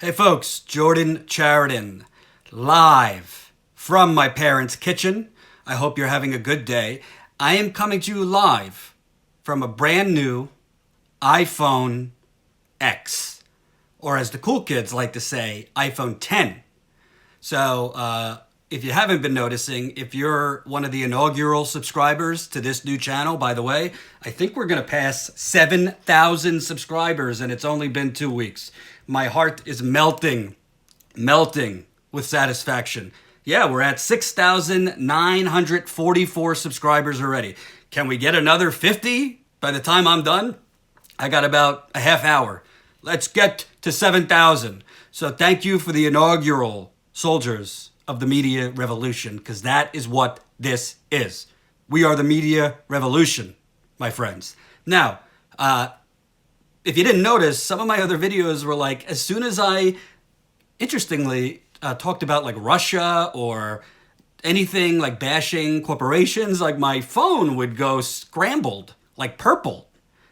Hey folks, Jordan Chariton, live from my parents' kitchen. I hope you're having a good day. I am coming to you live from a brand new iPhone X, or as the cool kids like to say, iPhone 10. So if you haven't been noticing, if you're one of the inaugural subscribers to this new channel, by the way, I think we're going to pass 7,000 subscribers and it's only been 2 weeks. My heart is melting with satisfaction. Yeah, we're at 6,944 subscribers already. Can we get another 50 by the time I'm done? I got about a half hour. Let's get to 7,000. So thank you for the inaugural soldiers of the media revolution, because that is what this is. We are the media revolution, my friends. Now, if you didn't notice, some of my other videos were like, as soon as I, interestingly, talked about like Russia or anything like bashing corporations, like my phone would go scrambled, like purple.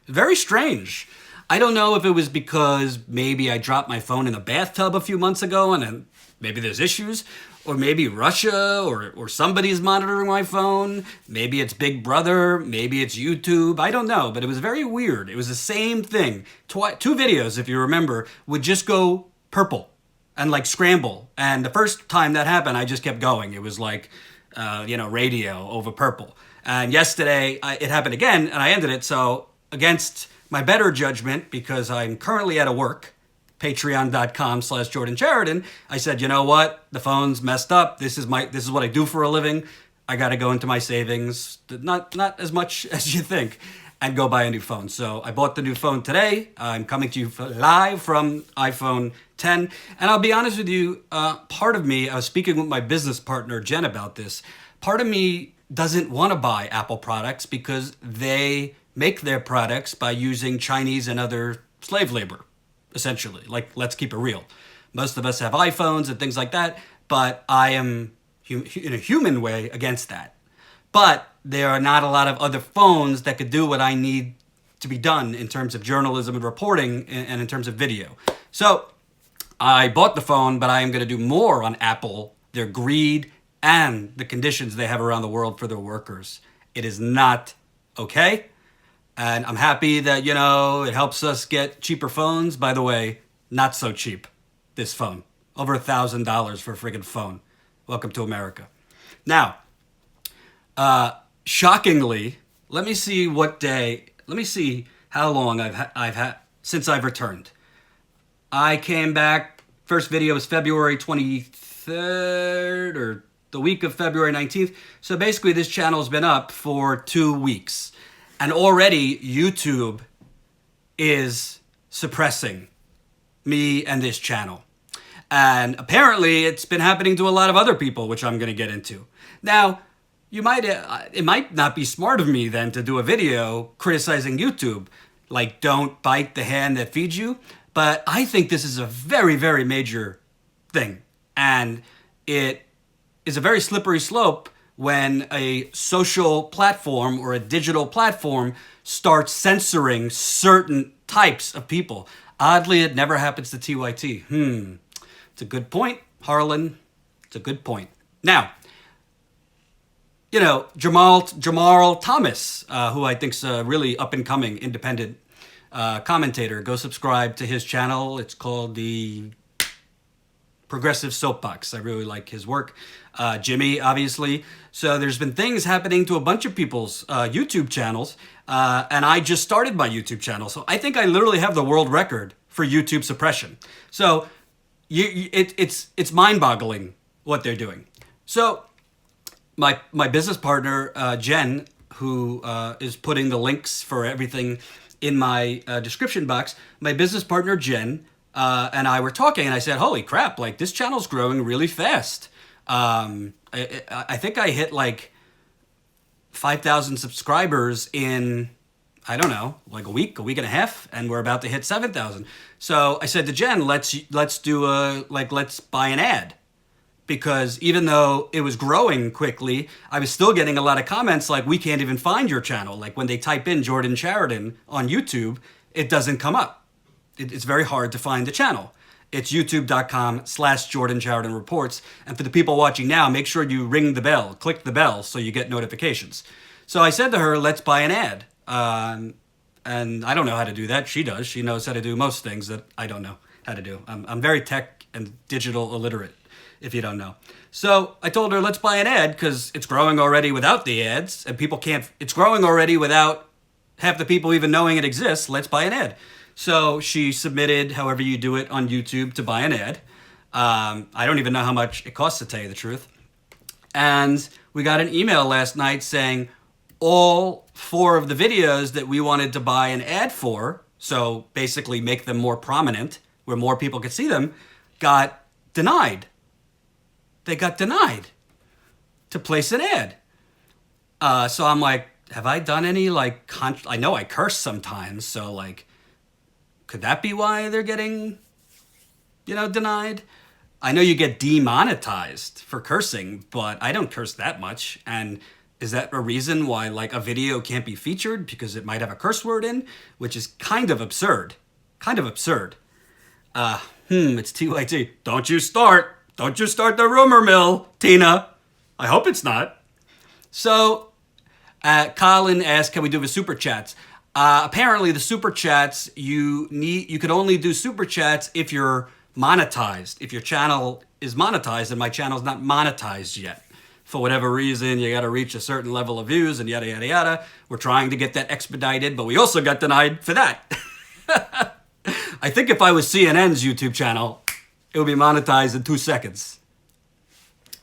Very strange. I don't know if it was because maybe I dropped my phone in the bathtub a few months ago and then maybe there's issues, or maybe Russia or somebody's monitoring my phone. Maybe it's Big Brother, maybe it's YouTube. I don't know, but it was very weird. It was the same thing. Two videos, if you remember, would just go purple and like scramble. And the first time that happened, I just kept going. It was like, radio over purple. And yesterday it happened again and I ended it. So against my better judgment, because I'm currently out of work, patreon.com/Jordan Chariton, I said, you know what? The phone's messed up. This is what I do for a living. I got to go into my savings, not as much as you think, and go buy a new phone. So I bought the new phone today. I'm coming to you live from iPhone 10. And I'll be honest with you, part of me, I was speaking with my business partner, Jen, about this. Part of me doesn't want to buy Apple products because they make their products by using Chinese and other slave labor. Essentially, like, let's keep it real. Most of us have iPhones and things like that, but I am, in a human way, against that. But there are not a lot of other phones that could do what I need to be done in terms of journalism and reporting and in terms of video. So I bought the phone, but I am going to do more on Apple, their greed, and the conditions they have around the world for their workers. It is not okay. And I'm happy that, it helps us get cheaper phones. By the way, not so cheap, this phone. Over $1,000 for a friggin' phone. Welcome to America. Now, shockingly, let me see how long I've had since I've returned. I came back, first video was February 23rd or the week of February 19th. So basically this channel's been up for 2 weeks. And already YouTube is suppressing me and this channel. And apparently it's been happening to a lot of other people, which I'm going to get into. Now, it might not be smart of me then to do a video criticizing YouTube, like don't bite the hand that feeds you. But I think this is a very, very major thing. And it is a very slippery slope when a social platform or a digital platform starts censoring certain types of people. Oddly, it never happens to TYT. It's a good point, Harlan. It's a good point. Now, Jamal Thomas, who I think's a really up-and-coming independent commentator, go subscribe to his channel. It's called the Progressive Soapbox. I really like his work. Jimmy, obviously. So there's been things happening to a bunch of people's YouTube channels, and I just started my YouTube channel. So I think I literally have the world record for YouTube suppression. So it's mind-boggling what they're doing. So my business partner, Jen, who is putting the links for everything in my description box, my business partner, Jen, and I were talking, and I said, holy crap, like this channel's growing really fast. I think I hit like 5,000 subscribers in, I don't know, like a week and a half, and we're about to hit 7,000. So I said to Jen, let's buy an ad. Because even though it was growing quickly, I was still getting a lot of comments like, we can't even find your channel. Like when they type in Jordan Chariton on YouTube, it doesn't come up. it's very hard to find the channel. It's youtube.com/Jordan Chariton Reports. And for the people watching now, make sure you ring the bell, click the bell so you get notifications. So I said to her, let's buy an ad. And I don't know how to do that. She does. She knows how to do most things that I don't know how to do. I'm very tech and digital illiterate, if you don't know. So I told her, let's buy an ad because it's growing already without the ads. And people can't, it's growing already without half the people even knowing it exists. Let's buy an ad. So she submitted, however you do it on YouTube, to buy an ad. I don't even know how much it costs, to tell you the truth. And we got an email last night saying all 4 of the videos that we wanted to buy an ad for, so basically make them more prominent, where more people could see them, got denied. They got denied to place an ad. So I'm like, have I done any, like, I know I curse sometimes, so, like, could that be why they're getting, denied? I know you get demonetized for cursing, but I don't curse that much. And is that a reason why, like, a video can't be featured because it might have a curse word in, which is kind of absurd. Kind of absurd. It's TYT. Don't you start the rumor mill, Tina. I hope it's not. So, Colin asked, can we do the super chats? Apparently, the super chats, you could only do super chats if you're monetized. If your channel is monetized, and my channel's not monetized yet. For whatever reason, you got to reach a certain level of views and yada, yada, yada. We're trying to get that expedited, but we also got denied for that. I think if I was CNN's YouTube channel, it would be monetized in 2 seconds.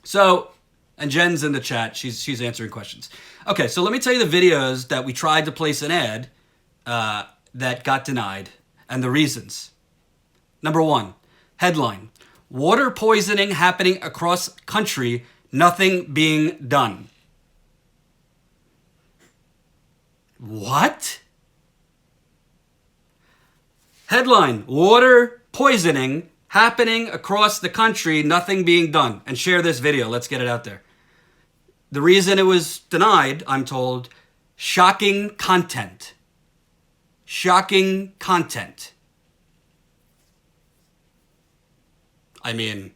So, and Jen's in the chat. She's answering questions. Okay, so let me tell you the videos that we tried to place an ad that got denied and the reasons. Number 1, headline: water poisoning happening across country, nothing being done. What? Headline: water poisoning happening across the country, nothing being done. And share this video. Let's get it out there. The reason it was denied, I'm told, shocking content. Shocking content. I mean,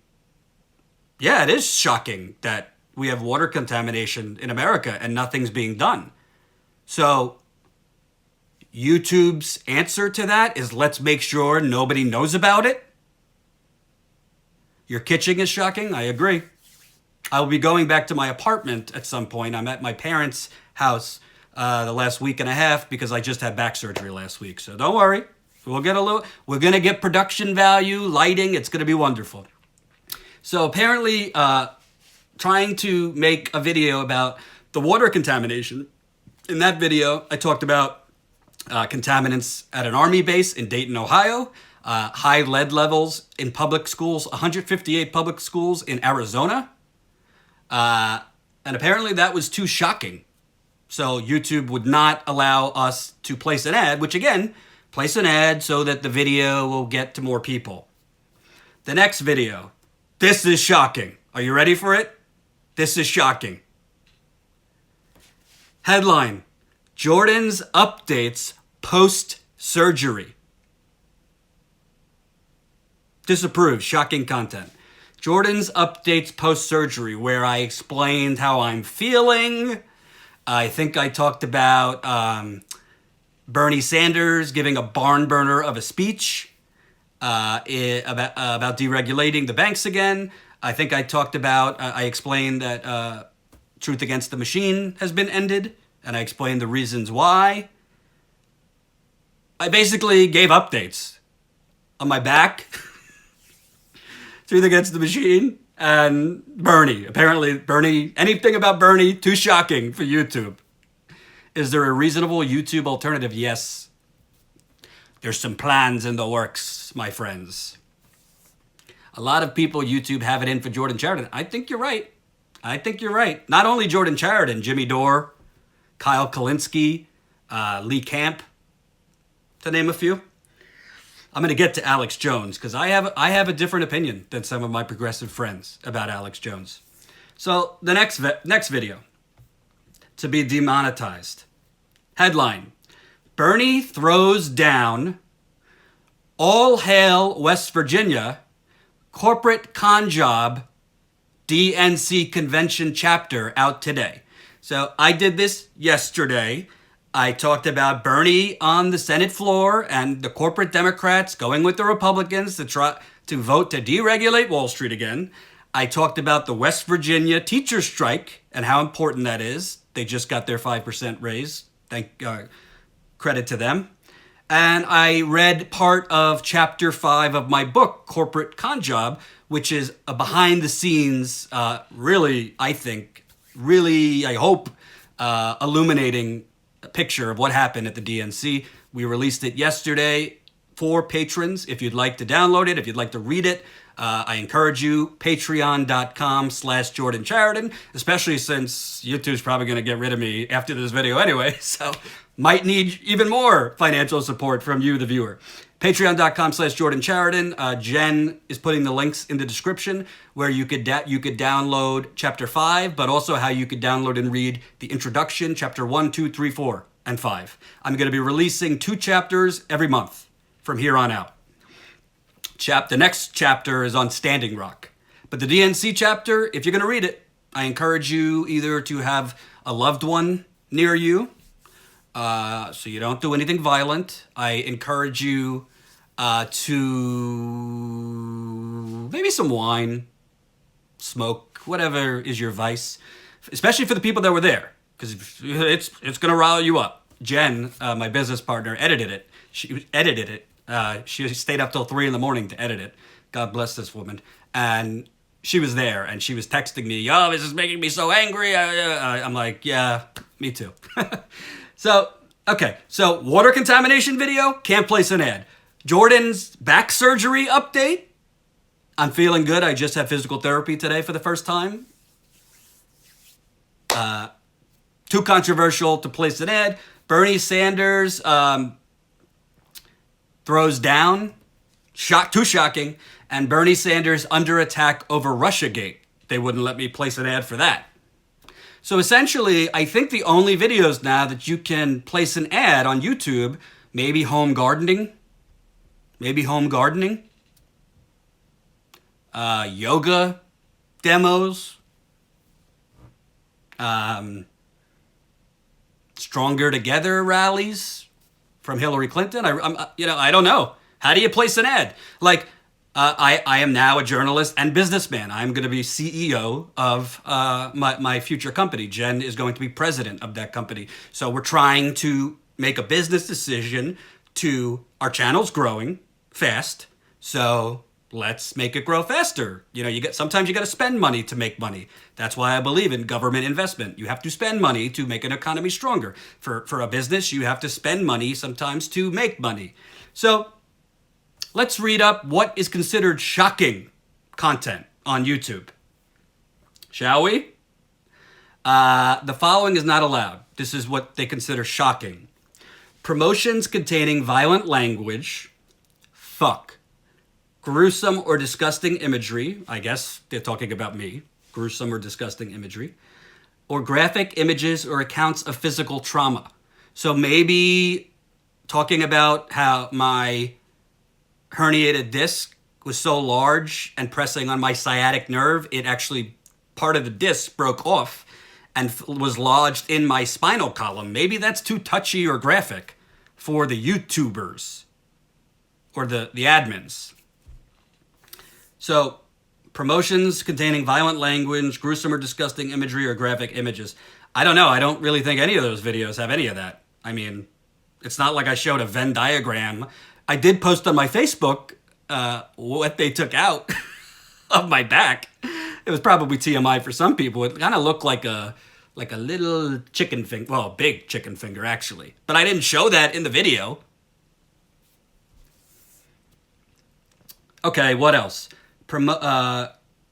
yeah, it is shocking that we have water contamination in America and nothing's being done. So YouTube's answer to that is let's make sure nobody knows about it. Your kitchen is shocking. I agree. I will be going back to my apartment at some point. I'm at my parents' house the last week and a half because I just had back surgery last week. So don't worry. We're going to get production value, lighting. It's going to be wonderful. So apparently trying to make a video about the water contamination. In that video, I talked about contaminants at an Army base in Dayton, Ohio, high lead levels in public schools, 158 public schools in Arizona. And apparently that was too shocking. So YouTube would not allow us to place an ad, which again, place an ad so that the video will get to more people. The next video. This is shocking. Are you ready for it? This is shocking. Headline: Jordan's updates post-surgery. Disapproved. Shocking content. Jordan's updates post-surgery, where I explained how I'm feeling. I think I talked about Bernie Sanders giving a barn burner of a speech about deregulating the banks again. I think I talked about, I explained that Truth Against the Machine has been ended, and I explained the reasons why. I basically gave updates on my back, Truth Against the Machine, and Bernie. Apparently, Bernie, anything about Bernie, too shocking for YouTube. Is there a reasonable YouTube alternative? Yes. There's some plans in the works, my friends. A lot of people, YouTube, have it in for Jordan Chariton. I think you're right. I think you're right. Not only Jordan Chariton, Jimmy Dore, Kyle Kalinske, Lee Camp, to name a few. I'm going to get to Alex Jones because I have a different opinion than some of my progressive friends about Alex Jones. So the next video, to be demonetized. Headline: Bernie throws down All Hail West Virginia, corporate con job, DNC convention chapter out today. So I did this yesterday. I talked about Bernie on the Senate floor and the corporate Democrats going with the Republicans to try to vote to deregulate Wall Street again. I talked about the West Virginia teacher strike and how important that is. They just got their 5% raise. Credit to them. And I read part of chapter 5 of my book, Corporate Con Job, which is a behind the scenes, I hope, illuminating picture of what happened at the DNC. We released it yesterday for patrons. If you'd like to download it, if you'd like to read it, I encourage you, patreon.com/Jordan Chariton, especially since YouTube's probably going to get rid of me after this video anyway, so might need even more financial support from you, the viewer. Patreon.com/Jordan Chariton. Jen is putting the links in the description where you could download chapter 5, but also how you could download and read the introduction, chapter 1, 2, 3, 4, and 5. I'm going to be releasing 2 chapters every month from here on out. The next chapter is on Standing Rock. But the DNC chapter, if you're going to read it, I encourage you either to have a loved one near you, so you don't do anything violent. I encourage you to maybe some wine, smoke, whatever is your vice, especially for the people that were there, because it's going to rile you up. Jen, my business partner, edited it. She edited it. She stayed up till 3 a.m. to edit it. God bless this woman. And she was there, and she was texting me, "Oh, this is making me so angry." I'm like, yeah, me too. So water contamination video, can't place an ad. Jordan's back surgery update. I'm feeling good. I just had physical therapy today for the first time. Too controversial to place an ad. Bernie Sanders throws down. Too shocking. And Bernie Sanders under attack over Russiagate. They wouldn't let me place an ad for that. So essentially, I think the only videos now that you can place an ad on YouTube, maybe home gardening, yoga demos, Stronger Together rallies from Hillary Clinton. I don't know. How do you place an ad? Like, I am now a journalist and businessman. I'm going to be CEO of my future company. Jen is going to be president of that company. So we're trying to make a business decision our channel's growing fast. So let's make it grow faster. Sometimes you got to spend money to make money. That's why I believe in government investment. You have to spend money to make an economy stronger. For a business, you have to spend money sometimes to make money. So let's read up what is considered shocking content on YouTube. Shall we? The following is not allowed. This is what they consider shocking. Promotions containing violent language, fuck, gruesome or disgusting imagery, I guess they're talking about me, gruesome or disgusting imagery, or graphic images or accounts of physical trauma. So maybe talking about how my herniated disc was so large and pressing on my sciatic nerve, part of the disc broke off and was lodged in my spinal column. Maybe that's too touchy or graphic for the YouTubers or the admins. So, promotions containing violent language, gruesome or disgusting imagery, or graphic images. I don't know. I don't really think any of those videos have any of that. I mean, it's not like I showed a Venn diagram. I did post on my Facebook what they took out of my back. It was probably TMI for some people. It kind of looked like a little chicken finger. Well, a big chicken finger, actually. But I didn't show that in the video. Okay, what else?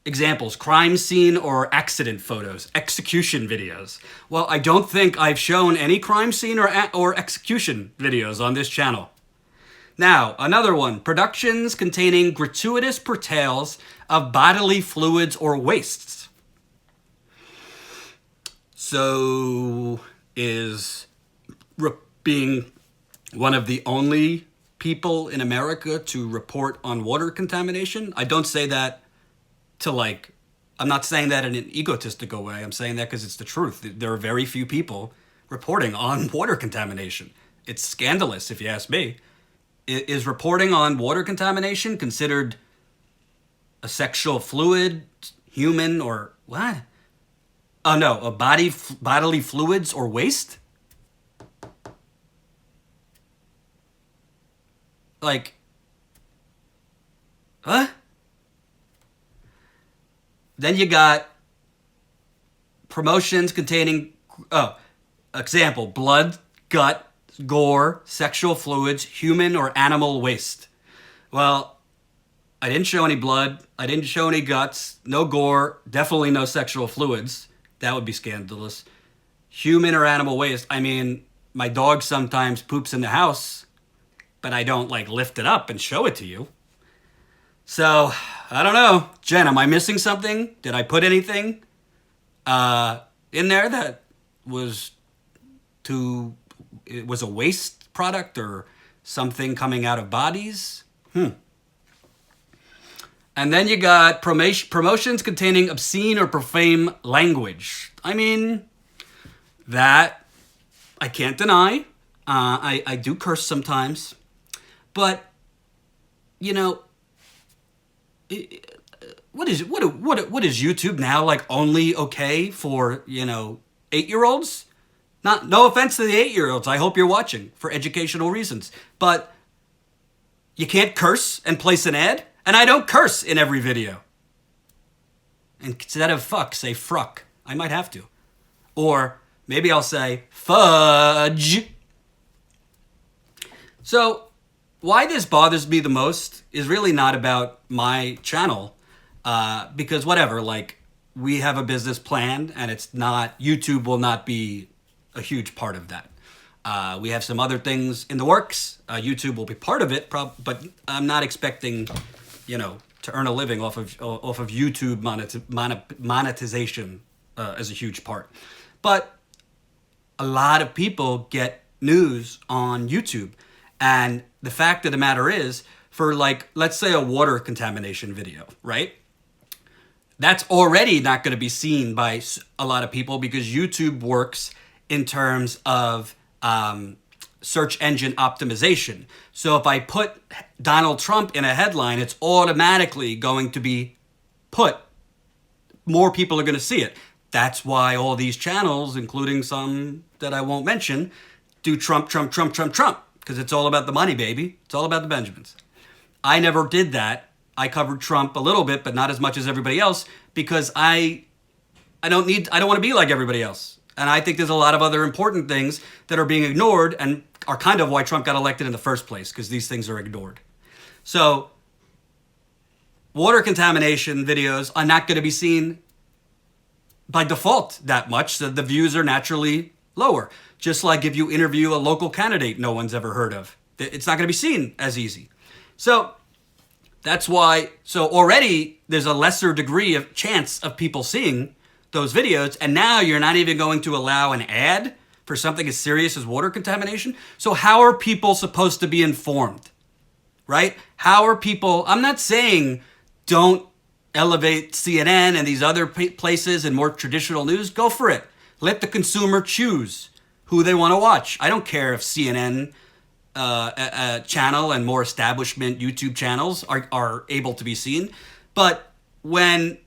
Examples, crime scene or accident photos, execution videos. Well, I don't think I've shown any crime scene or execution videos on this channel. Now, another one, productions containing gratuitous portrayals of bodily fluids or wastes. So, is being one of the only people in America to report on water contamination. I don't say that to like, I'm not saying that in an egotistical way. I'm saying that because it's the truth. There are very few people reporting on water contamination. It's scandalous, if you ask me. Is reporting on water contamination considered a sexual fluid, human, or what? Oh no, a bodily fluids or waste? Like, huh? Then you got promotions containing, example, blood, gut, gore, sexual fluids, human or animal waste. Well, I didn't show any blood. I didn't show any guts. No gore. Definitely no sexual fluids. That would be scandalous. Human or animal waste. I mean, my dog sometimes poops in the house, but I don't like lift it up and show it to you. So, I don't know. Jen, am I missing something? Did I put anything in there that was it was a waste product or something coming out of bodies? And then you got promotions containing obscene or profane language. I mean, that I can't deny. I do curse sometimes. But, you know, what is YouTube now, like only okay for, 8-year-olds? No offense to the 8-year-olds. I hope you're watching for educational reasons. But you can't curse and place an ad? And I don't curse in every video. Instead of fuck, say fruck. I might have to. Or maybe I'll say fudge. So why this bothers me the most is really not about my channel. Because whatever, like, we have a business plan and it's not, YouTube will not be a huge part of that. We have some other things in the works. YouTube will be part of it, but I'm not expecting, to earn a living off of YouTube monetization as a huge part. But a lot of people get news on YouTube. And the fact of the matter is, for like, let's say a water contamination video, right? That's already not going to be seen by a lot of people because YouTube works in terms of search engine optimization. So if I put Donald Trump in a headline, it's automatically going to be put. More people are going to see it. That's why all these channels, including some that I won't mention, do Trump, Trump, Trump, Trump, Trump. Because it's all about the money, baby. It's all about the Benjamins. I never did that. I covered Trump a little bit, but not as much as everybody else, because I don't want to be like everybody else. And I think there's a lot of other important things that are being ignored and are kind of why Trump got elected in the first place, because these things are ignored. So water contamination videos are not going to be seen by default that much, so the views are naturally lower. Just like if you interview a local candidate no one's ever heard of, it's not going to be seen as easy. So that's why, already there's a lesser degree of chance of people seeing those videos. And now you're not even going to allow an ad for something as serious as water contamination. So how are people supposed to be informed, right? How are people, I'm not saying don't elevate CNN and these other places and more traditional news. Go for it. Let the consumer choose who they want to watch. I don't care if CNN channel and more establishment YouTube channels are able to be seen. But when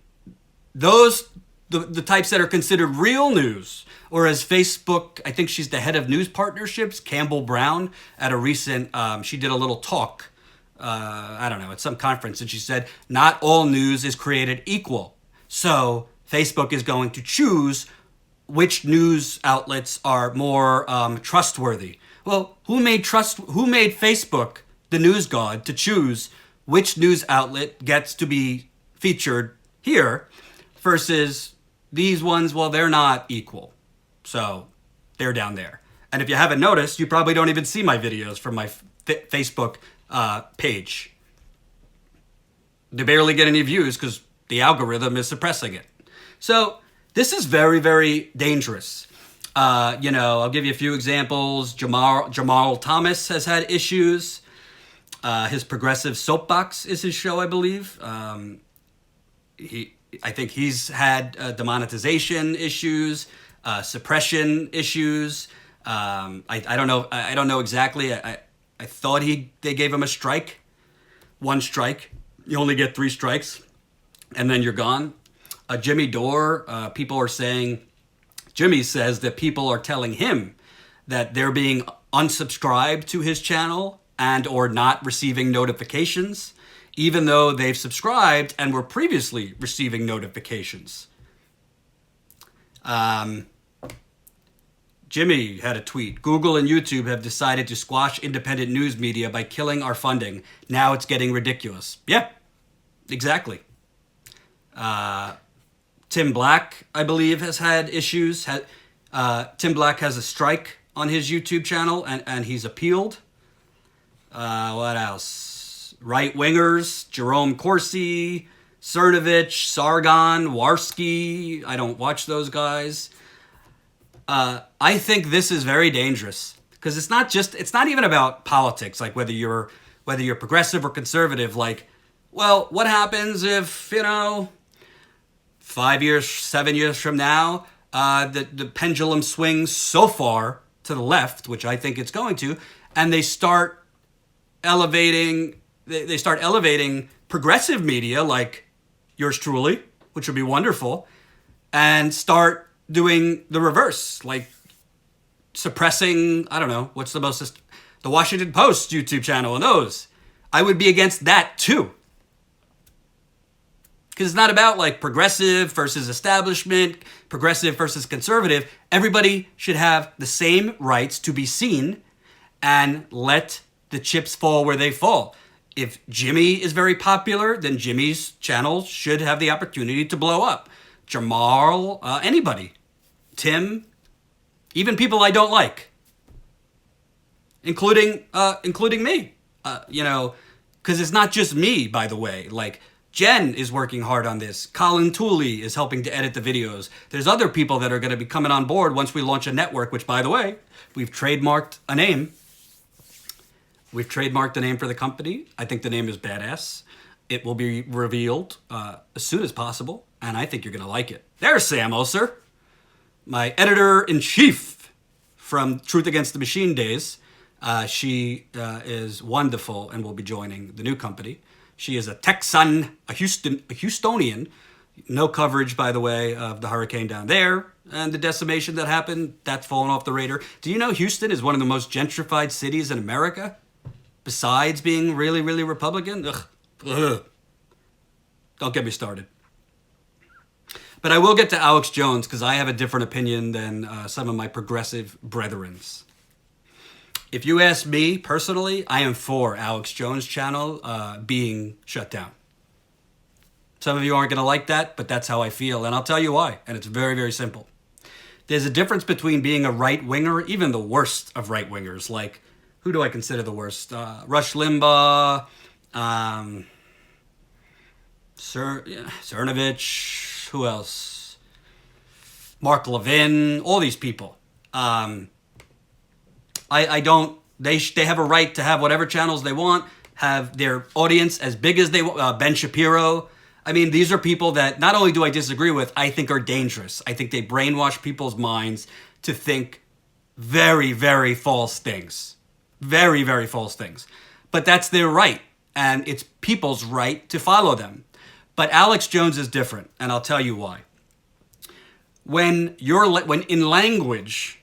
those, the types that are considered real news, or as Facebook, I think she's the head of news partnerships, Campbell Brown, at a recent, she did a little talk, I don't know, at some conference, and she said, not all news is created equal. So Facebook is going to choose which news outlets are more trustworthy. Well, who made Facebook the news god to choose which news outlet gets to be featured here versus these ones? Well, they're not equal. So they're down there. And if you haven't noticed, you probably don't even see my videos from my Facebook page. They barely get any views because the algorithm is suppressing it. So this is very, very dangerous. I'll give you a few examples. Jamal Thomas has had issues. His Progressive Soapbox is his show, I believe. I think he's had demonetization issues, suppression issues. I don't know. I don't know exactly. I thought they gave him a strike, one strike. You only get 3 strikes, and then you're gone. Jimmy Dore. People are saying. Jimmy says that people are telling him that they're being unsubscribed to his channel and or not receiving notifications, even though they've subscribed and were previously receiving notifications. Jimmy had a tweet. Google and YouTube have decided to squash independent news media by killing our funding. Now it's getting ridiculous. Yeah, exactly. Tim Black, I believe, has had issues. Tim Black has a strike on his YouTube channel, and he's appealed. What else? Right-wingers, Jerome Corsi, Cernovich, Sargon, Warski. I don't watch those guys. I think this is very dangerous because it's not even about politics, like whether you're progressive or conservative. Like, well, what happens if, 5 years, 7 years from now, the pendulum swings so far to the left, which I think it's going to, and they start elevating progressive media like yours truly, which would be wonderful, and start doing the reverse, like suppressing, I don't know, what's the Washington Post YouTube channel and those. I would be against that too. Because it's not about like progressive versus establishment, progressive versus conservative. Everybody should have the same rights to be seen and let the chips fall where they fall. If Jimmy is very popular, then Jimmy's channel should have the opportunity to blow up. Jamal, anybody. Tim, even people I don't like. Including me. Because it's not just me, by the way. Like, Jen is working hard on this. Colin Tooley is helping to edit the videos. There's other people that are going to be coming on board once we launch a network, which, by the way, we've trademarked a name. We've trademarked a name for the company. I think the name is badass. It will be revealed as soon as possible, and I think you're going to like it. There's Sam Oser, my editor-in-chief from Truth Against the Machine days. She is wonderful and will be joining the new company. She is a Texan, a Houstonian. No coverage, by the way, of the hurricane down there and the decimation that happened. That's fallen off the radar. Do you know Houston is one of the most gentrified cities in America? Besides being really, really Republican? Ugh. Don't get me started. But I will get to Alex Jones because I have a different opinion than some of my progressive brethrens. If you ask me personally, I am for Alex Jones' channel being shut down. Some of you aren't going to like that, but that's how I feel, and I'll tell you why, and it's very, very simple. There's a difference between being a right-winger, even the worst of right-wingers, like, who do I consider the worst? Rush Limbaugh, Cernovich, who else? Mark Levin, all these people. They have a right to have whatever channels they want, have their audience as big as they want. Ben Shapiro. I mean, these are people that not only do I disagree with, I think are dangerous. I think they brainwash people's minds to think very, very false things. Very, very false things. But that's their right, and it's people's right to follow them. But Alex Jones is different, and I'll tell you why. When in language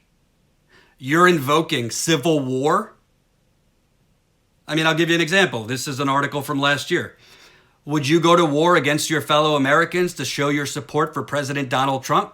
you're invoking civil war. I mean, I'll give you an example. This is an article from last year. Would you go to war against your fellow Americans to show your support for President Donald Trump?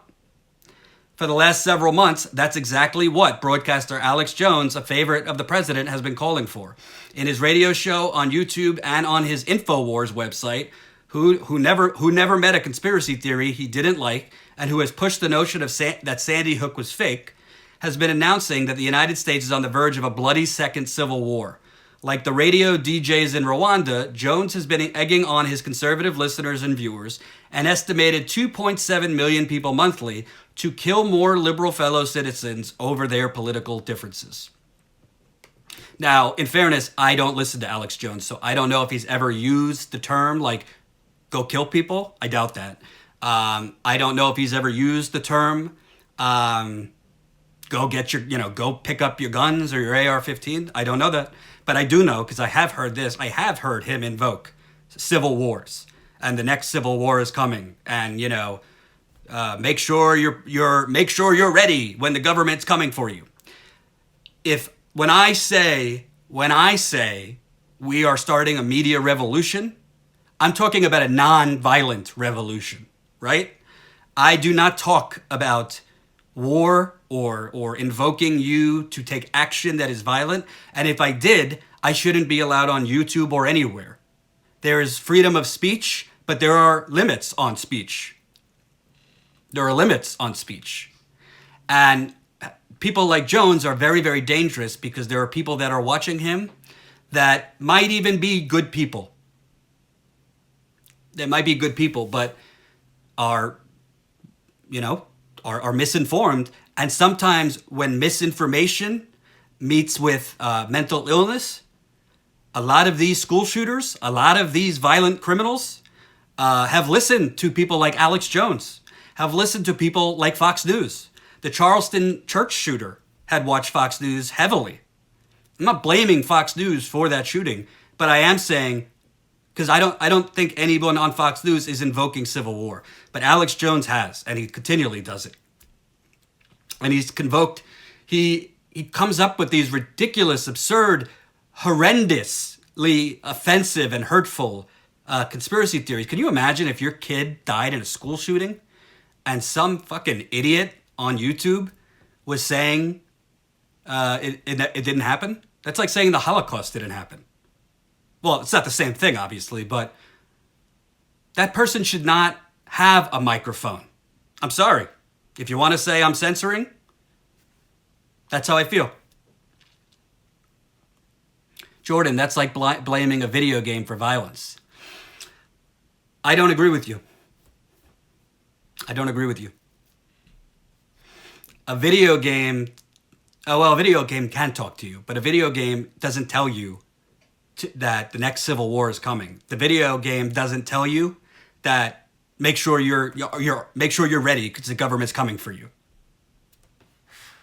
For the last several months, that's exactly what broadcaster Alex Jones, a favorite of the president, has been calling for. In his radio show on YouTube and on his InfoWars website, who never met a conspiracy theory he didn't like and who has pushed the notion of that Sandy Hook was fake, has been announcing that the United States is on the verge of a bloody second civil war. Like the radio DJs in Rwanda, Jones has been egging on his conservative listeners and viewers, an estimated 2.7 million people monthly, to kill more liberal fellow citizens over their political differences. Now, in fairness, I don't listen to Alex Jones, so I don't know if he's ever used the term like "go kill people." I doubt that. I don't know if he's ever used the term "go get your," go pick up your guns or your AR-15. I don't know that, but I do know because I have heard this. I have heard him invoke civil wars, and the next civil war is coming, and make sure you're ready when the government's coming for you. When I say we are starting a media revolution, I'm talking about a non-violent revolution, right? I do not talk about war or invoking you to take action that is violent. And if I did, I shouldn't be allowed on YouTube or anywhere. There is freedom of speech, but there are limits on speech. There are limits on speech. And people like Jones are very, very dangerous because there are people that are watching him that might even be good people. They might be good people, but are misinformed. And sometimes when misinformation meets with mental illness, a lot of these school shooters, a lot of these violent criminals have listened to people like Alex Jones, have listened to people like Fox News. The Charleston church shooter had watched Fox News heavily. I'm not blaming Fox News for that shooting, but I am saying, because I don't think anyone on Fox News is invoking civil war, but Alex Jones has, and he continually does it. And he comes up with these ridiculous, absurd, horrendously offensive and hurtful conspiracy theories. Can you imagine if your kid died in a school shooting and some fucking idiot on YouTube was saying it didn't happen? That's like saying the Holocaust didn't happen. Well, it's not the same thing, obviously, but that person should not have a microphone. I'm sorry. If you want to say I'm censoring, that's how I feel. Jordan, that's like blaming a video game for violence. I don't agree with you. I don't agree with you. A video game can talk to you, but a video game doesn't tell you that the next civil war is coming. The video game doesn't tell you that make sure you're ready because the government's coming for you.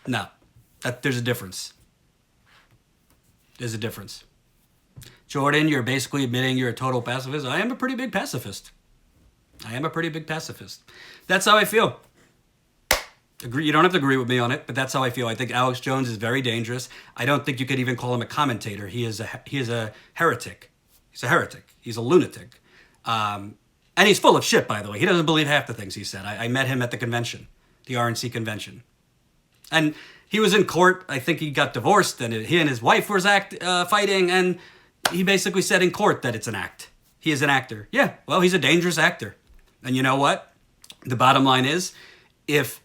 No, there's a difference. There's a difference. Jordan, you're basically admitting you're a total pacifist. I am a pretty big pacifist. That's how I feel. You don't have to agree with me on it, but that's how I feel. I think Alex Jones is very dangerous. I don't think you could even call him a commentator. He is a heretic. He's a heretic. He's a lunatic. And he's full of shit, by the way. He doesn't believe half the things he said. I met him at the convention, the RNC convention. And he was in court. I think he got divorced, and he and his wife were fighting, and he basically said in court that it's an act. He is an actor. Yeah, well, he's a dangerous actor. And you know what? The bottom line is, if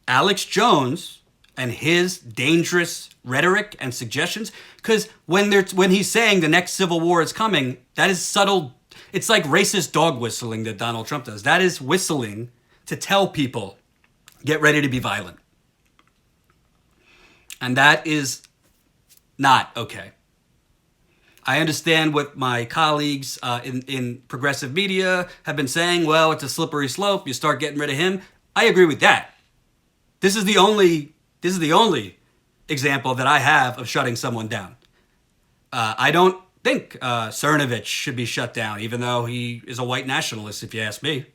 Alex Jones and his dangerous rhetoric and suggestions, because when he's saying the next civil war is coming, that is subtle. It's like racist dog whistling that Donald Trump does. That is whistling to tell people, get ready to be violent. And that is not okay. I understand what my colleagues in progressive media have been saying. Well, it's a slippery slope. You start getting rid of him. I agree with that. This is the only example that I have of shutting someone down. I don't think Cernovich should be shut down, even though he is a white nationalist, if you ask me.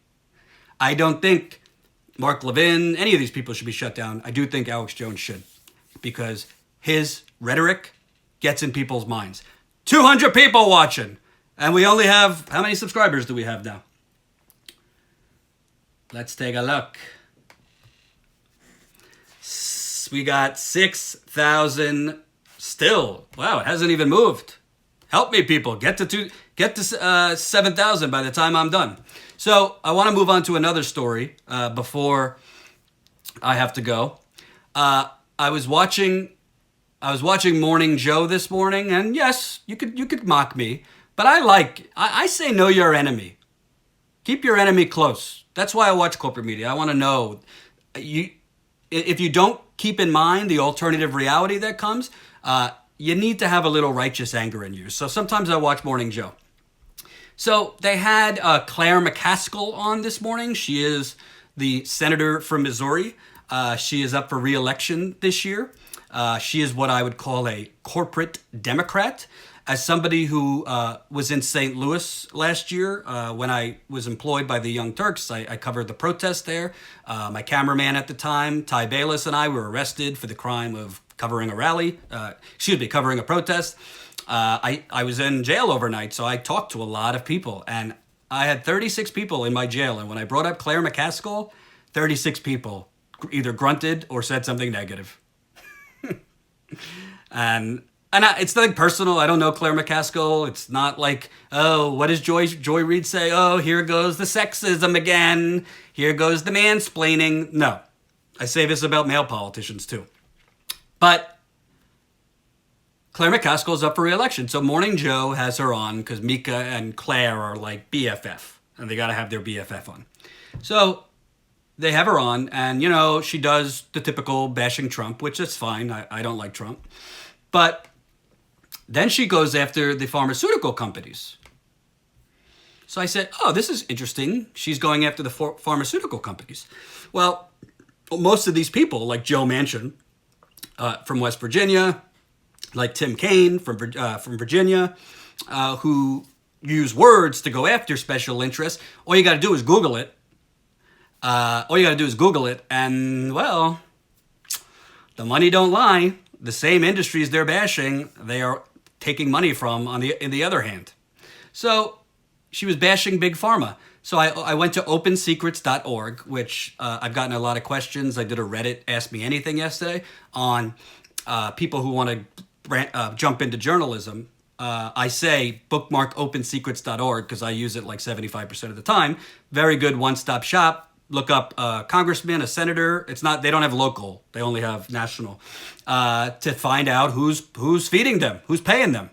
I don't think Mark Levin, any of these people should be shut down. I do think Alex Jones should, because his rhetoric gets in people's minds. 200 people watching, and we only have, how many subscribers do we have now? Let's take a look. We got 6,000 still. Wow, it hasn't even moved. Help me, people. Get to 7,000 by the time I'm done. So I want to move on to another story before I have to go. I was watching Morning Joe this morning, and yes, you could mock me, but I say know your enemy. Keep your enemy close. That's why I watch corporate media. I want to know if you don't keep in mind the alternative reality that comes, you need to have a little righteous anger in you. So sometimes I watch Morning Joe. So they had Claire McCaskill on this morning. She is the senator from Missouri. She is up for re-election this year. She is what I would call a corporate Democrat. As somebody who was in St. Louis last year, when I was employed by the Young Turks, I covered the protest there. My cameraman at the time, Ty Bayless, and I were arrested for the crime of covering a rally. Covering a protest. I was in jail overnight, so I talked to a lot of people, and I had 36 people in my jail. And when I brought up Claire McCaskill, 36 people either grunted or said something negative. And it's nothing personal. I don't know Claire McCaskill. It's not like, oh, what does Joy Reid say? Oh, here goes the sexism again. Here goes the mansplaining. No, I say this about male politicians too. But Claire McCaskill is up for re-election. So Morning Joe has her on because Mika and Claire are like BFF. And they got to have their BFF on. So they have her on. And, you know, she does the typical bashing Trump, which is fine. I don't like Trump. But then she goes after the pharmaceutical companies. So I said, oh, this is interesting. She's going after the pharmaceutical companies. Well, most of these people, like Joe Manchin from West Virginia, like Tim Kaine from Virginia, who use words to go after special interests, all you got to do is Google it. And, well, the money don't lie. The same industries they're bashing, they are taking money from in the other hand. So she was bashing Big Pharma. So I went to opensecrets.org, which I've gotten a lot of questions. I did a Reddit Ask Me Anything yesterday on people who want to jump into journalism. I say bookmark opensecrets.org because I use it like 75% of the time. Very good one-stop shop. Look up a congressman, a senator. They don't have local. They only have national. To find out who's feeding them, who's paying them,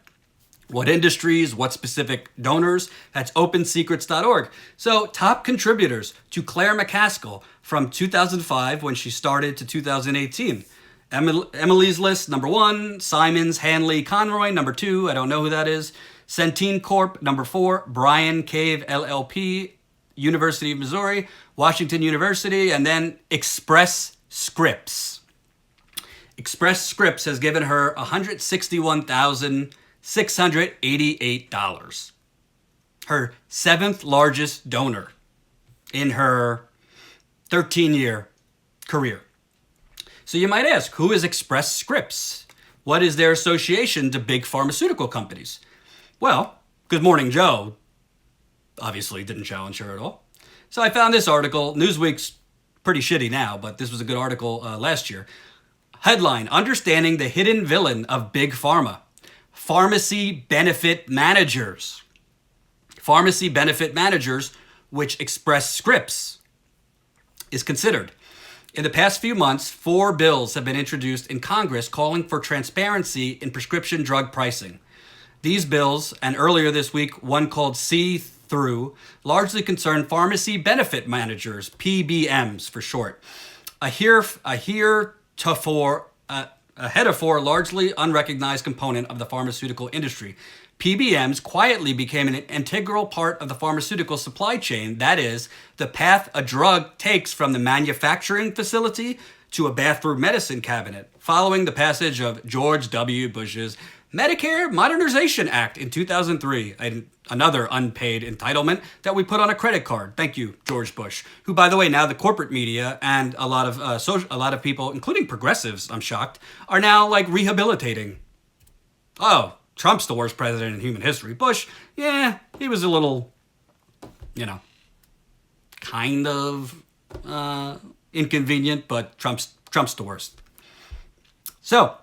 what industries, what specific donors. That's opensecrets.org. So top contributors to Claire McCaskill from 2005 when she started to 2018. Emily's List, number 1. Simons, Hanley, Conroy, number 2. I don't know who that is. Centene Corp, number 4. Brian Cave, LLP, University of Missouri, Washington University, and then Express Scripts. Express Scripts has given her $161,688. Her 7th largest donor in her 13-year career. So you might ask, who is Express Scripts? What is their association to big pharmaceutical companies? Well, Good Morning Joe obviously didn't challenge her at all. So I found this article. Newsweek's pretty shitty now, but this was a good article last year. Headline, Understanding the Hidden Villain of Big Pharma. Pharmacy benefit managers. Pharmacy benefit managers, which Express Scripts is considered. In the past few months, 4 bills have been introduced in Congress calling for transparency in prescription drug pricing. These bills, and earlier this week, one called See-Through, largely concern pharmacy benefit managers, PBMs for short. A heretofore largely unrecognized component of the pharmaceutical industry. PBMs quietly became an integral part of the pharmaceutical supply chain. That is, the path a drug takes from the manufacturing facility to a bathroom medicine cabinet, following the passage of George W. Bush's Medicare Modernization Act in 2003, another unpaid entitlement that we put on a credit card. Thank you, George Bush, who, by the way, now the corporate media and a lot of people, including progressives, I'm shocked, are now like rehabilitating. Oh, Trump's the worst president in human history. Bush, yeah, he was a little, kind of inconvenient, but Trump's the worst. So,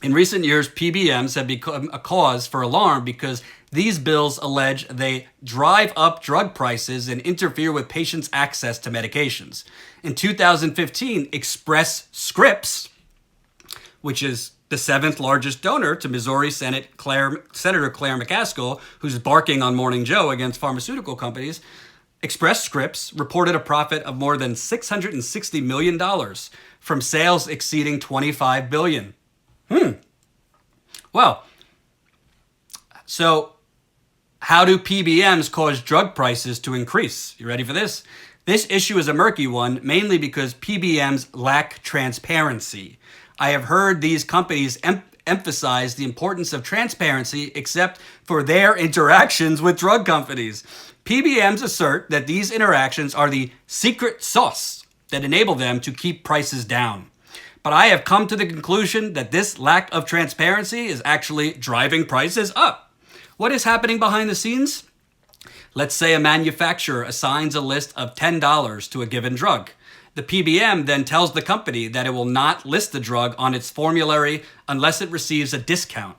in recent years, PBMs have become a cause for alarm because these bills allege they drive up drug prices and interfere with patients' access to medications. In 2015, Express Scripts, which is the 7th largest donor to Missouri Senator Claire McCaskill, who's barking on Morning Joe against pharmaceutical companies, Express Scripts reported a profit of more than $660 million from sales exceeding $25 billion. Well, so how do PBMs cause drug prices to increase? You ready for this? This issue is a murky one, mainly because PBMs lack transparency. I have heard these companies emphasize the importance of transparency, except for their interactions with drug companies. PBMs assert that these interactions are the secret sauce that enable them to keep prices down. But I have come to the conclusion that this lack of transparency is actually driving prices up. What is happening behind the scenes? Let's say a manufacturer assigns a list of $10 to a given drug. The PBM then tells the company that it will not list the drug on its formulary unless it receives a discount.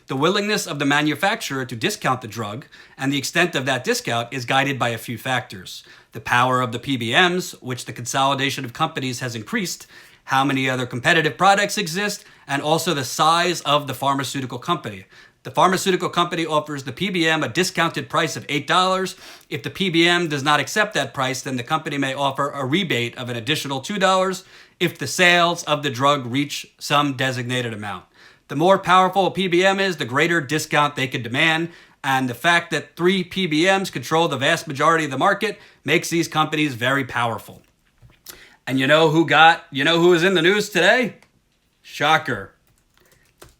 The willingness of the manufacturer to discount the drug and the extent of that discount is guided by a few factors. The power of the PBMs, which the consolidation of companies has increased, how many other competitive products exist, and also the size of the pharmaceutical company. The pharmaceutical company offers the PBM a discounted price of $8. If the PBM does not accept that price, then the company may offer a rebate of an additional $2 if the sales of the drug reach some designated amount. The more powerful a PBM is, the greater discount they can demand, and the fact that 3 PBMs control the vast majority of the market makes these companies very powerful. And you know who was in the news today? Shocker.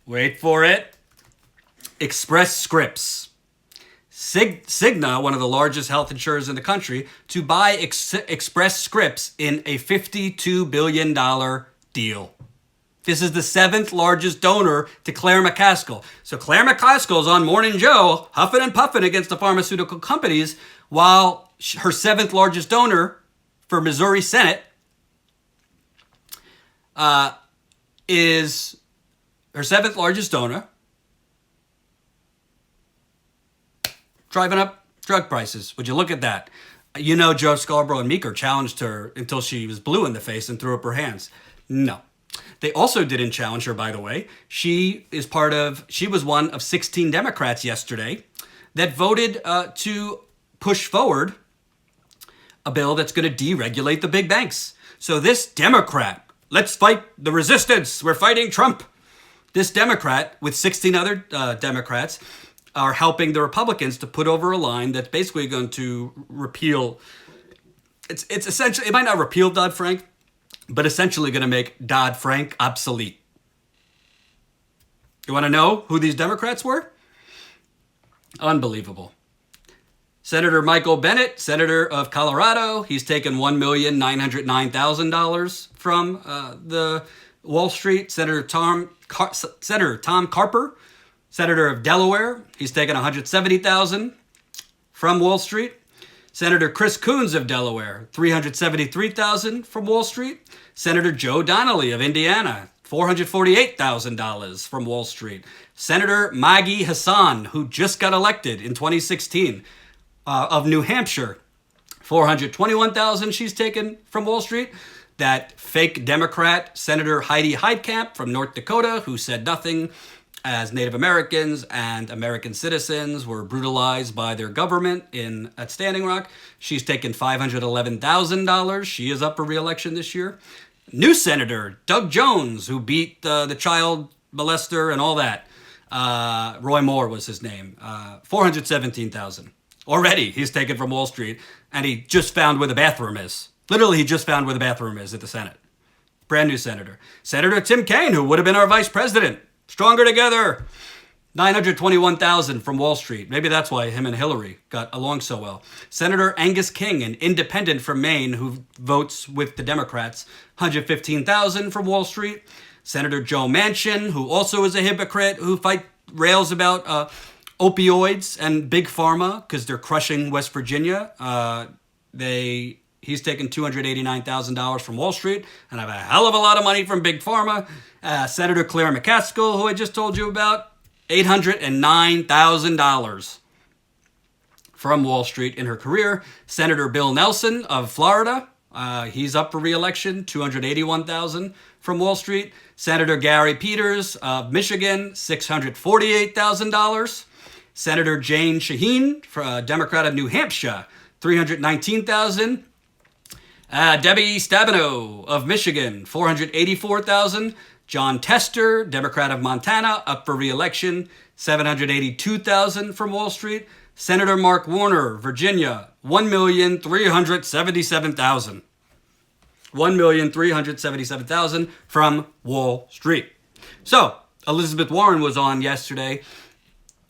Wait for it. Express Scripts. Cigna, one of the largest health insurers in the country, to buy Express Scripts in a $52 billion deal. This is the 7th largest donor to Claire McCaskill. So Claire McCaskill is on Morning Joe, huffing and puffing against the pharmaceutical companies, while her 7th largest donor for Missouri Senate is her 7th largest donor, driving up drug prices. Would you look at that? You know, Joe Scarborough and Meeker challenged her until she was blue in the face and threw up her hands. No. They also didn't challenge her, by the way. She was one of 16 Democrats yesterday that voted to push forward a bill that's going to deregulate the big banks. So this Democrat, let's fight the resistance. We're fighting Trump. This Democrat with 16 other Democrats are helping the Republicans to put over a line that's basically going to repeal. It's essentially, it might not repeal Dodd-Frank, but essentially going to make Dodd-Frank obsolete. You want to know who these Democrats were? Unbelievable. Senator Michael Bennet, Senator of Colorado, he's taken $1,909,000 from the Wall Street. Senator Tom Carper, Senator of Delaware, he's taken $170,000 from Wall Street. Senator Chris Coons of Delaware, $373,000 from Wall Street. Senator Joe Donnelly of Indiana, $448,000 from Wall Street. Senator Maggie Hassan, who just got elected in 2016, of New Hampshire, $421,000 she's taken from Wall Street. That fake Democrat, Senator Heidi Heitkamp from North Dakota, who said nothing as Native Americans and American citizens were brutalized by their government at Standing Rock. She's taken $511,000. She is up for re-election this year. New Senator Doug Jones, who beat the child molester and all that. Roy Moore was his name. $417,000. Already he's taken from Wall Street, and he just found where the bathroom is. Literally, he just found where the bathroom is at the Senate. Brand new senator. Senator Tim Kaine, who would have been our vice president. Stronger together. $921,000 from Wall Street. Maybe that's why him and Hillary got along so well. Senator Angus King, an independent from Maine who votes with the Democrats, $115,000 from Wall Street. Senator Joe Manchin, who also is a hypocrite, who rails about opioids and big pharma because they're crushing West Virginia. He's taken $289,000 from Wall Street and have a hell of a lot of money from big pharma. Senator Claire McCaskill, who I just told you about, $809,000 from Wall Street in her career. Senator Bill Nelson of Florida, he's up for re-election, $281,000 from Wall Street. Senator Gary Peters of Michigan, $648,000. Senator Jane Shaheen, Democrat of New Hampshire, $319,000. Debbie Stabenow of Michigan, $484,000. John Tester, Democrat of Montana, up for re-election, 782,000 from Wall Street. Senator Mark Warner, Virginia, 1,377,000. 1,377,000 from Wall Street. So, Elizabeth Warren was on yesterday.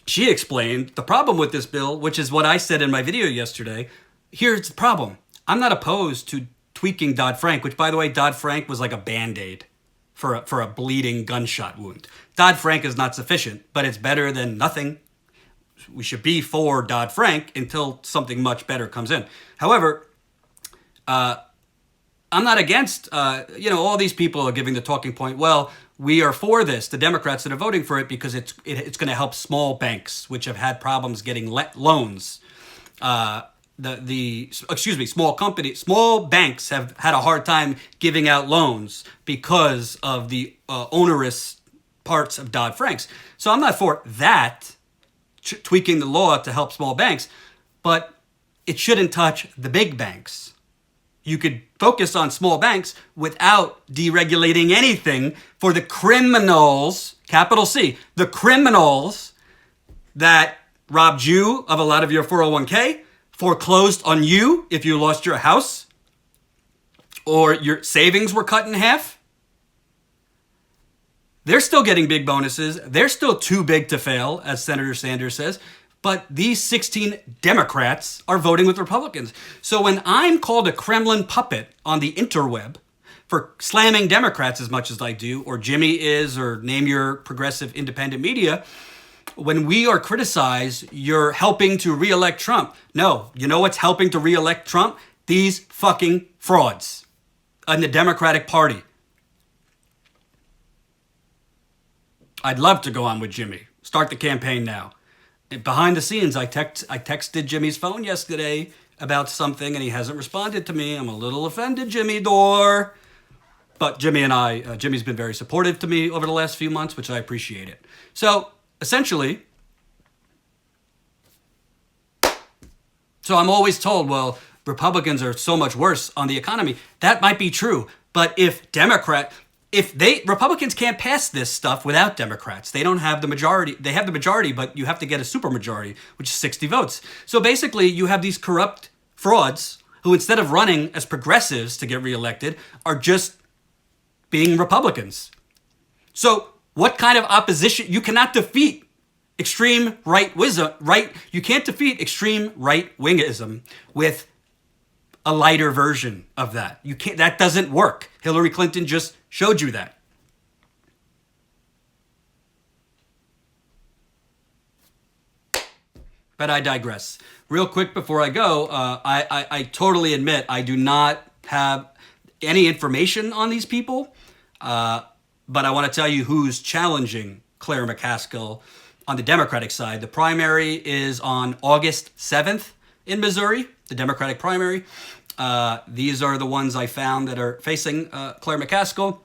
She explained the problem with this bill, which is what I said in my video yesterday. Here's the problem. I'm not opposed to tweaking Dodd-Frank, which, by the way, Dodd-Frank was like a Band-Aid for a bleeding gunshot wound. Dodd-Frank is not sufficient, but it's better than nothing. We should be for Dodd-Frank until something much better comes in. However, I'm not against, all these people are giving the talking point, well, we are for this, the Democrats that are voting for it, because it's going to help small banks, which have had problems getting loans. Small banks have had a hard time giving out loans because of the onerous parts of Dodd-Frank's. So I'm not for that, tweaking the law to help small banks, but it shouldn't touch the big banks. You could focus on small banks without deregulating anything for the criminals, capital C, the criminals that robbed you of a lot of your 401k, foreclosed on you if you lost your house, or your savings were cut in half. They're still getting big bonuses. They're still too big to fail, as Senator Sanders says. But these 16 Democrats are voting with Republicans. So when I'm called a Kremlin puppet on the interweb for slamming Democrats as much as I do, or Jimmy is, or name your progressive independent media, when we are criticized, you're helping to re-elect Trump. No, you know what's helping to re-elect Trump? These fucking frauds in the Democratic Party. I'd love to go on with Jimmy. Start the campaign now. Behind the scenes, I texted Jimmy's phone yesterday about something, and he hasn't responded to me. I'm a little offended, Jimmy Dore. But Jimmy's been very supportive to me over the last few months, which I appreciate it. So, essentially, I'm always told, well, Republicans are so much worse on the economy. That might be true. But Republicans can't pass this stuff without Democrats. They don't have the majority. They have the majority, but you have to get a supermajority, which is 60 votes. So basically, you have these corrupt frauds who, instead of running as progressives to get reelected, are just being Republicans. So what kind of opposition? You cannot defeat extreme you can't defeat extreme right-wingism with a lighter version of that. You can't. That doesn't work. Hillary Clinton just showed you that. But I digress. Real quick before I go, I totally admit I do not have any information on these people, but I want to tell you who's challenging Claire McCaskill on the Democratic side. The primary is on August 7th in Missouri, the Democratic primary. These are the ones I found that are facing Claire McCaskill.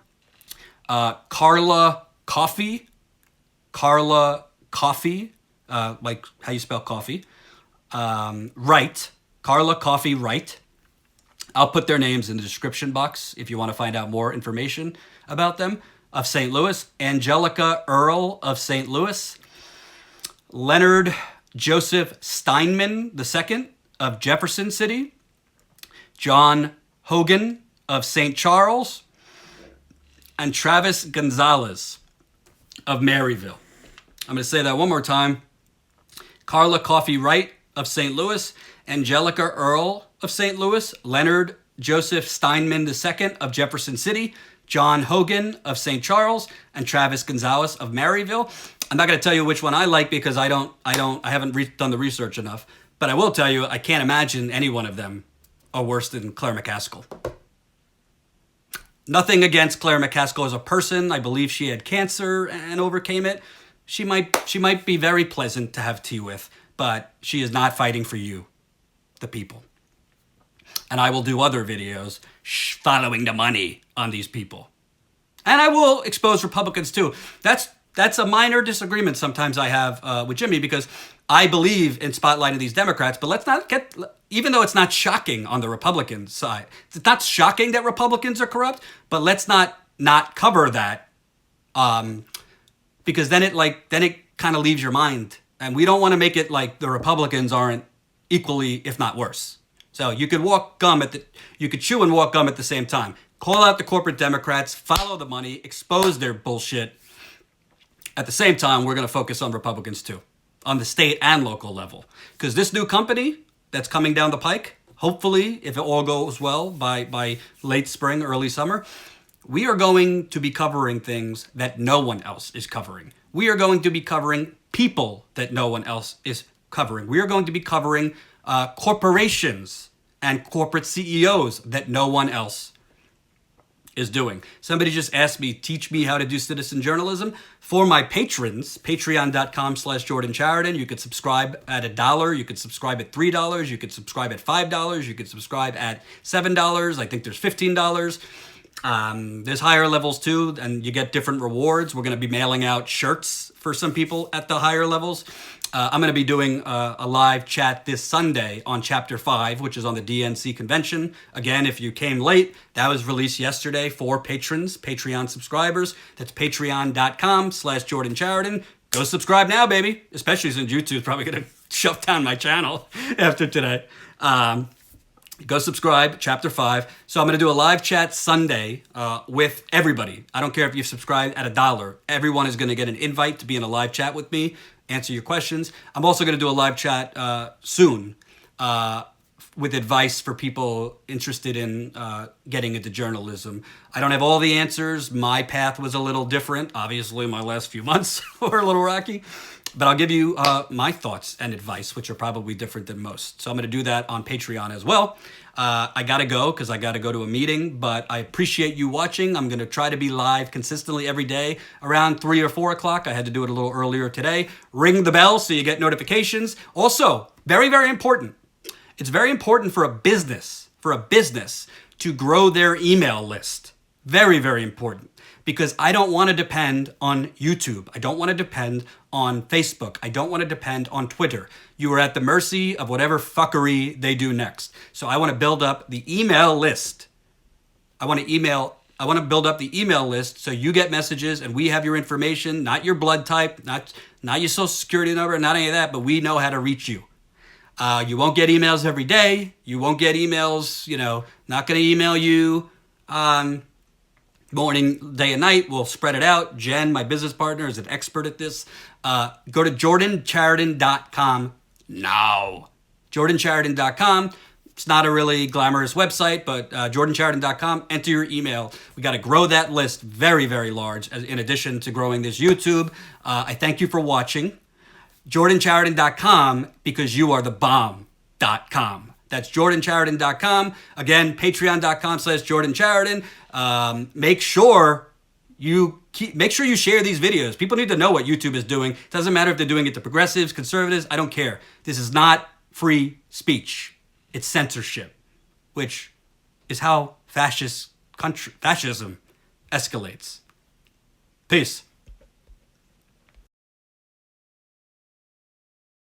Carla Coffey, like how you spell coffee, Wright, Carla Coffey Wright. I'll put their names in the description box if you want to find out more information about them, of St. Louis. Angelica Earl of St. Louis. Leonard Joseph Steinman II of Jefferson City. John Hogan of St. Charles. And Travis Gonzalez of Maryville. I'm going to say that one more time. Carla Coffey Wright of St. Louis, Angelica Earl of St. Louis, Leonard Joseph Steinman II of Jefferson City, John Hogan of St. Charles, and Travis Gonzalez of Maryville. I'm not going to tell you which one I like because I haven't done the research enough. But I will tell you, I can't imagine any one of them are worse than Claire McCaskill. Nothing against Claire McCaskill as a person. I believe she had cancer and overcame it. She might be very pleasant to have tea with, but she is not fighting for you, the people. And I will do other videos following the money on these people. And I will expose Republicans too. That's a minor disagreement sometimes I have with Jimmy, because I believe in spotlighting these Democrats, but let's not get, even though it's not shocking on the Republican side, it's not shocking that Republicans are corrupt, but let's not cover that Because then it kind of leaves your mind. And we don't want to make it like the Republicans aren't equally, if not worse. So you could you could chew and walk gum at the same time. Call out the corporate Democrats, follow the money, expose their bullshit. At the same time, we're going to focus on Republicans too, on the state and local level. Because this new company that's coming down the pike, hopefully, if it all goes well by late spring, early summer, we are going to be covering things that no one else is covering. We are going to be covering people that no one else is covering. We are going to be covering corporations and corporate CEOs that no one else is doing. Somebody just asked me, teach me how to do citizen journalism. For my patrons, patreon.com/Jordan Chariton. You could subscribe at $1. You could subscribe at $3. You could subscribe at $5. You could subscribe at $7. I think there's $15. There's higher levels too, and you get different rewards. We're going to be mailing out shirts for some people at the higher levels. I'm going to be doing a live chat this Sunday on Chapter 5, which is on the DNC convention. Again, if you came late, that was released yesterday for patrons, Patreon subscribers. That's patreon.com/Jordan Chariton. Go subscribe now, baby, especially since YouTube's probably going to shut down my channel after today. Go subscribe, Chapter 5. So I'm going to do a live chat Sunday with everybody. I don't care if you subscribe at $1. Everyone is going to get an invite to be in a live chat with me, answer your questions. I'm also going to do a live chat soon with advice for people interested in getting into journalism. I don't have all the answers. My path was a little different. Obviously, my last few months were a little rocky. But I'll give you my thoughts and advice, which are probably different than most. So I'm going to do that on Patreon as well. I got to go because I got to go to a meeting, but I appreciate you watching. I'm going to try to be live consistently every day around 3 or 4 o'clock. I had to do it a little earlier today. Ring the bell so you get notifications. Also, very, very important. It's very important for a business to grow their email list. Very, very important. Because I don't want to depend on YouTube. I don't want to depend on Facebook. I don't want to depend on Twitter. You are at the mercy of whatever fuckery they do next. So I want to build up the email list. I want to build up the email list so you get messages and we have your information, not your blood type, not your social security number, not any of that, but we know how to reach you. You won't get emails every day. You won't get emails, not going to email you morning, day, and night. We'll spread it out. Jen, my business partner, is an expert at this. Go to jordanchariton.com now. jordanchariton.com. It's not a really glamorous website, but jordanchariton.com. Enter your email. We got to grow that list very, very large, in addition to growing this YouTube. I thank you for watching. jordanchariton.com, because you are the bomb.com. That's jordanchariton.com. Again, patreon.com/Jordan Chariton. Make sure you share these videos. People need to know what YouTube is doing. It doesn't matter if they're doing it to progressives, conservatives. I don't care. This is not free speech. It's censorship, which is how fascism escalates. Peace.